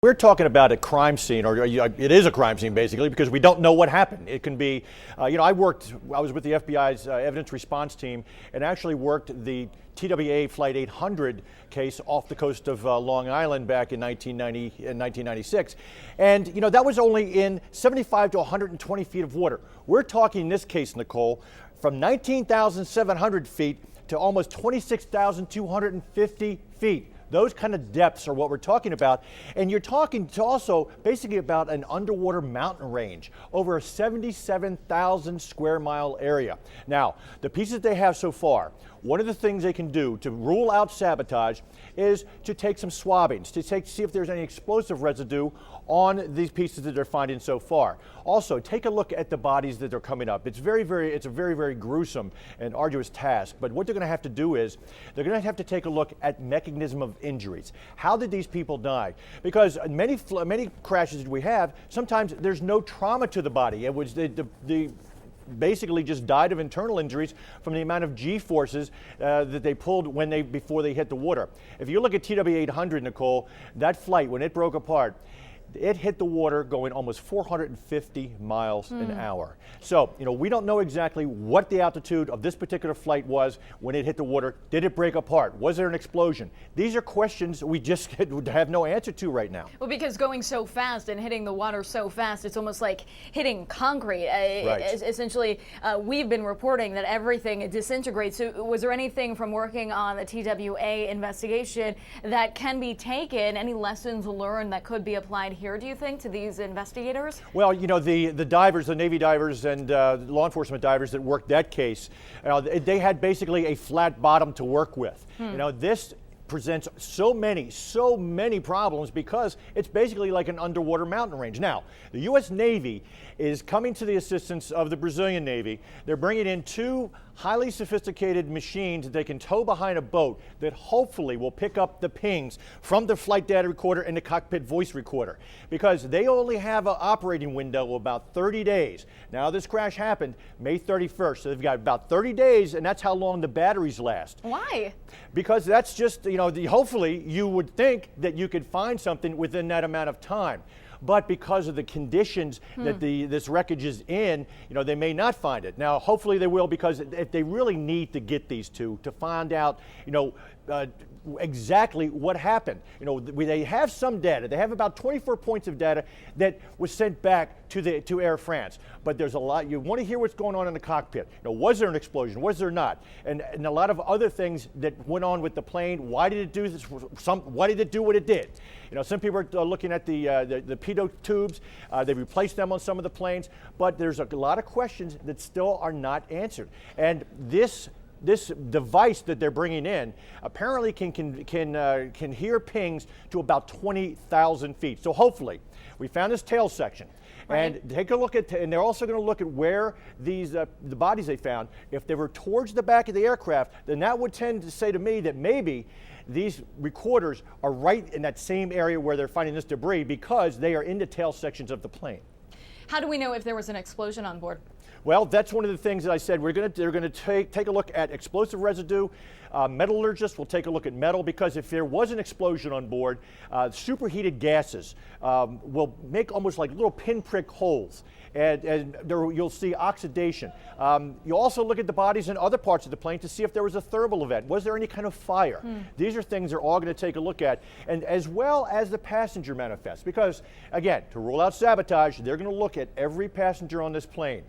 we're talking about a crime scene, or it is a crime scene basically, because we don't know what happened. It can be, I was with the FBI's evidence response team and actually worked the TWA Flight 800 case off the coast of Long Island back in 1996. And, that was only in 75 to 120 feet of water. We're talking in this case, Nicole, from 19,700 feet to almost 26,250 feet. Those kind of depths are what we're talking about. And you're talking also basically about an underwater mountain range over a 77,000 square mile area. Now, the pieces they have so far, one of the things they can do to rule out sabotage is to take some swabbings, to see if there's any explosive residue on these pieces that they're finding so far. Also, take a look at the bodies that are coming up. It's a very, very gruesome and arduous task. But what they're going to have to do is they're going to have to take a look at mechanism of injuries. How did these people die? Because many crashes that we have, sometimes there's no trauma to the body. It was the basically just died of internal injuries from the amount of G-forces that they pulled before they hit the water. If you look at TW-800, Nicole, that flight, when it broke apart, it hit the water going almost 450 miles an hour. So, we don't know exactly what the altitude of this particular flight was when it hit the water. Did it break apart? Was there an explosion? These are questions we just have no answer to right now. Well, because going so fast and hitting the water so fast, it's almost like hitting concrete. Right. Essentially, we've been reporting that everything disintegrates. So was there anything from working on the TWA investigation that can be taken, any lessons learned that could be applied here, do you think, to these investigators? Well, the divers, the Navy divers and law enforcement divers that worked that case, they had basically a flat bottom to work with. This presents so many problems because it's basically like an underwater mountain range. Now, the U.S. Navy is coming to the assistance of the Brazilian Navy. They're bringing in two highly sophisticated machines that they can tow behind a boat that hopefully will pick up the pings from the flight data recorder and the cockpit voice recorder, because they only have an operating window of about 30 days. Now, this crash happened May 31st, so they've got about 30 days, and that's how long the batteries last. Why? Because that's just, hopefully you would think that you could find something within that amount of time. But because of the conditions that this wreckage is in, they may not find it. Now, hopefully they will, because if they really need to get these two to find out, exactly what happened. They have some data. They have about 24 points of data that was sent back to Air France. But there's a lot. You want to hear what's going on in the cockpit. Was there an explosion? Was there not? And a lot of other things that went on with the plane. Why did it do this? Why did it do what it did? Some people are looking at the pitot tubes. They replaced them on some of the planes. But there's a lot of questions that still are not answered. And this device that they're bringing in apparently can hear pings to about 20,000 feet. So hopefully, we found this tail section. Right. And take a look at, and they're also going to look at where these the bodies they found. If they were towards the back of the aircraft, then that would tend to say to me that maybe these recorders are right in that same area where they're finding this debris, because they are in the tail sections of the plane. How do we know if there was an explosion on board? Well, that's one of the things that I said. They're going to take a look at explosive residue. Metallurgists will take a look at metal, because if there was an explosion on board, superheated gases will make almost like little pinprick holes, and you'll see oxidation. You'll also look at the bodies in other parts of the plane to see if there was a thermal event. Was there any kind of fire? These are things they're all going to take a look at, and as well as the passenger manifest, because again, to rule out sabotage, they're going to look at every passenger on this plane.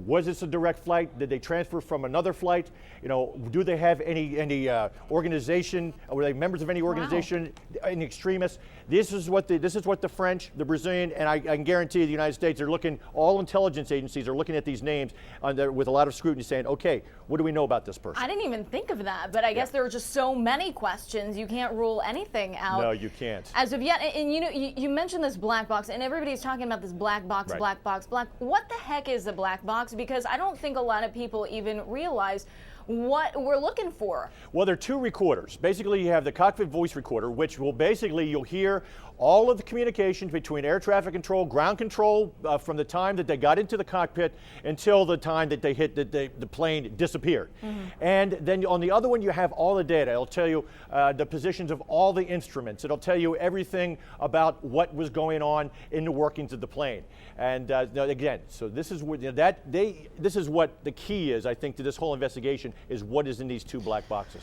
Was this a direct flight? Did they transfer from another flight? Do they have any organization? Were they members of any organization? Wow. Any extremists? This is what the French, the Brazilian, and I can guarantee the United States are looking. All intelligence agencies are looking at these names with a lot of scrutiny, saying, "Okay, what do we know about this person?" I didn't even think of that, but I guess there are just so many questions. You can't rule anything out. No, you can't. As of yet, and you mentioned this black box, and everybody's talking about this black box, right. Black box. What the heck is the black box? Because I don't think a lot of people even realize what we're looking for. Well, there are two recorders. Basically, you have the cockpit voice recorder, which will basically, you'll hear all of the communications between air traffic control, ground control, from the time that they got into the cockpit until the time that they hit the plane disappeared. And then on the other one, you have all the data. It'll tell you the positions of all the instruments. It'll tell you everything about what was going on in the workings of the plane. And again, so this is what this is what the key is, I think, to this whole investigation, is what is in these two black boxes.